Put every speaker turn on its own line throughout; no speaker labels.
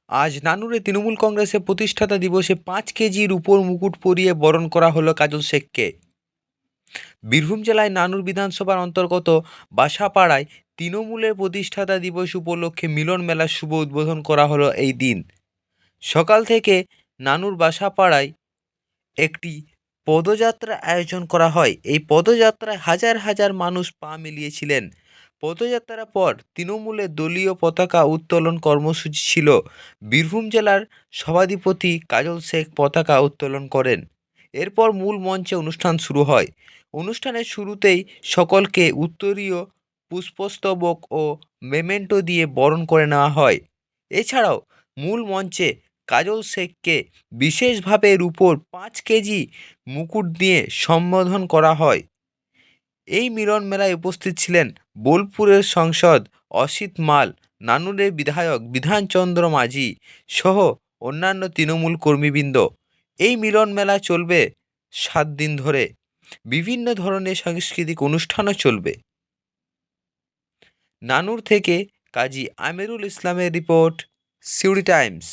আজ নানুরে তৃণমূল কংগ্রেসের প্রতিষ্ঠাতা দিবসে 5 কেজি রূপোর মুকুট পরিয়ে বরণ করা হলো কাজল শেখকে। বীরভূম জেলায় নানুর বিধানসভার অন্তর্গত বাসাপাড়ায় তৃণমূলের প্রতিষ্ঠাতা দিবস উপলক্ষে মিলন মেলার শুভ উদ্বোধন করা হলো এই দিন। সকাল থেকে নানুর বাসাপাড়ায় একটি পদযাত্রা আয়োজন করা হয়। এই পদযাত্রায় হাজার হাজার মানুষ পা মিলিয়েছিলেন। পদযাত্রার পর তৃণমূলের দলীয় পতাকা উত্তোলন কর্মসূচি ছিল। বীরভূম জেলার সভাধিপতি কাজল শেখ পতাকা উত্তোলন করেন। এরপর মূল মঞ্চে অনুষ্ঠান শুরু হয়। অনুষ্ঠানের শুরুতেই সকলকে উত্তরীয় পুষ্পস্তবক ও মেমেন্টো দিয়ে বরণ করে নেওয়া হয়। এছাড়াও মূল মঞ্চে কাজল শেখকে বিশেষভাবে রূপোর 5 কেজি মুকুট দিয়ে সম্বোধন করা হয়। এই মিলন মেলায় উপস্থিত ছিলেন বোলপুরের সাংসদ অসিত মাল, নানুরের বিধায়ক বিধানচন্দ্র মাঝি সহ অন্যান্য তৃণমূল কর্মীবৃন্দ। এই মিলন মেলা চলবে 7 দিন ধরে। বিভিন্ন ধরনের সাংস্কৃতিক অনুষ্ঠানও চলবে। নানুর থেকে কাজী আমিরুল ইসলামের রিপোর্ট, সিউড়ি টাইমস।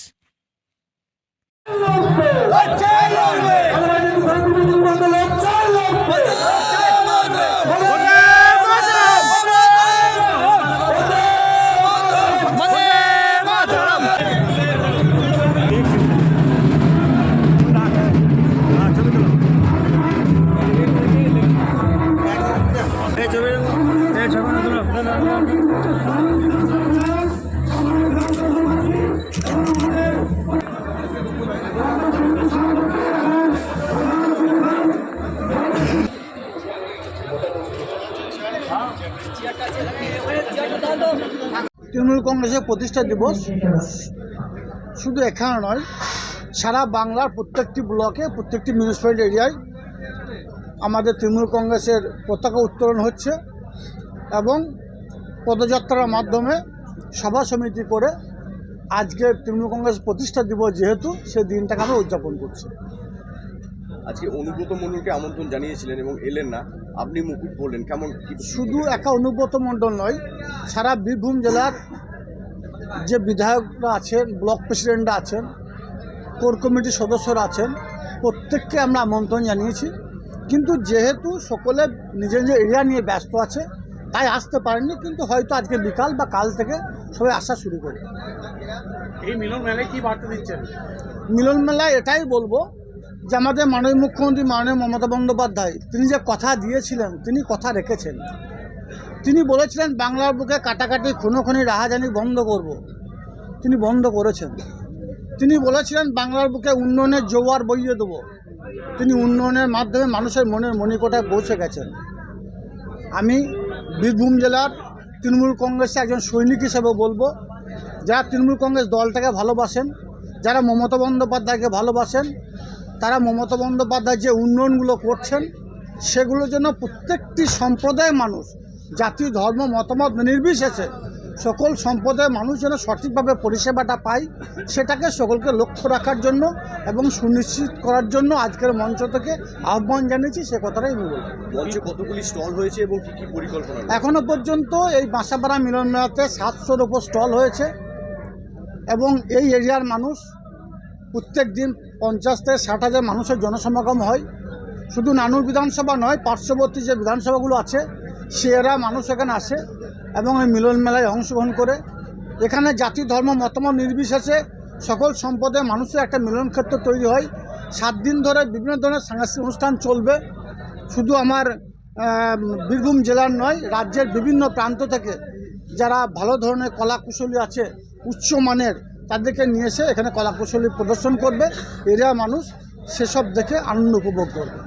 তৃণমূল কংগ্রেসের প্রতিষ্ঠা দিবস শুধু এখানে নয়, সারা বাংলার প্রত্যেকটি ব্লকে, প্রত্যেকটি মিউনিসিপ্যালিটি এরিয়ায় আমাদের তৃণমূল কংগ্রেসের পতাকা উত্তোলন হচ্ছে এবং পদযাত্রার মাধ্যমে সভা সমিতি করে আজকে তৃণমূল কংগ্রেস প্রতিষ্ঠা দিবস যেহেতু সেই দিনটাকে আমরা উদযাপন করছি।
আজকে অনুব্রত মণ্ডলকে আমন্ত্রণ জানিয়েছিলেন এবং এলেন না, আপনি মুকুট পরলেন, কেমন?
শুধু একা অনুব্রত মণ্ডল নয়, সারা বীরভূম জেলার যে বিধায়করা আছেন, ব্লক প্রেসিডেন্টরা আছেন, কোর কমিটির সদস্যরা আছেন, প্রত্যেককে আমরা আমন্ত্রণ জানিয়েছি। কিন্তু যেহেতু সকলে নিজের নিজের এরিয়া নিয়ে ব্যস্ত আছে তাই আসতে পারেননি, কিন্তু হয়তো আজকে বিকাল বা কাল থেকে সবাই আসা শুরু করবে।
এই মিলন মেলায় কি বার্তা দিচ্ছেন?
মিলন মেলায় এটাই বলবো যে আমাদের মাননীয় মুখ্যমন্ত্রী মাননীয় মমতা বন্দ্যোপাধ্যায় তিনি যে কথা দিয়েছিলেন তিনি কথা রেখেছেন। তিনি বলেছিলেন বাংলার বুকে কাটাকাটি খুনোখুনি রাহাজানি বন্ধ করব, তিনি বন্ধ করেছেন। তিনি বলেছিলেন বাংলার বুকে উন্নয়নের জোয়ার বইয়ে দেবো, তিনি উন্নয়নের মাধ্যমে মানুষের মনের মণিকোঠায় পৌঁছে গেছেন। আমি বীরভূম জেলার তৃণমূল কংগ্রেসে একজন সৈনিক হিসেবে বলবো, যারা তৃণমূল কংগ্রেস দলটাকে ভালোবাসেন, যারা মমতা বন্দ্যোপাধ্যায়কে ভালোবাসেন, তারা মমতা বন্দ্যোপাধ্যায় যে উন্নয়নগুলো করছেন সেগুলোর জন্য প্রত্যেকটি সম্প্রদায়ের মানুষ, জাতি ধর্ম মতামত নির্বিশেষে সকল সম্প্রদায়ের মানুষ যেন সঠিকভাবে পরিষেবাটা পায় সেটাকে সকলকে লক্ষ্য রাখার জন্য এবং সুনিশ্চিত করার জন্য আজকের মঞ্চ থেকে আহ্বান জানিয়েছি, সে কথাটাই আমি বলব।
মঞ্চে কতগুলি স্টল হয়েছে এবং কী কী পরিকল্পনা?
এখনও পর্যন্ত এই বাসাপাড়া মিলন মেলাতে 700-র উপর স্টল হয়েছে এবং এই এরিয়ার মানুষ প্রত্যেক দিন 50 থেকে 60,000 মানুষের জনসমাগম হয়। শুধু নানুর বিধানসভা নয়, পার্শ্ববর্তী যে বিধানসভাগুলো আছে সেরা মানুষ এখানে আসে এবং এই মিলন মেলায় অংশগ্রহণ করে। এখানে জাতি ধর্ম মতামত নির্বিশেষে সকল সম্প্রদায়ের মানুষের একটা মিলন ক্ষেত্র তৈরি হয়। 7 দিন ধরে বিভিন্ন ধরনের সাংস্কৃতিক অনুষ্ঠান চলবে। শুধু আমার বীরভূম জেলার নয়, রাজ্যের বিভিন্ন প্রান্ত থেকে যারা ভালো ধরনের কলাকুশলী আছে, উচ্চমানের, তাদেরকে নিয়ে এসে এখানে কলাকুশলী প্রদর্শন করবে। এরিয়া মানুষ সেসব দেখে আনন্দ উপভোগ করবে।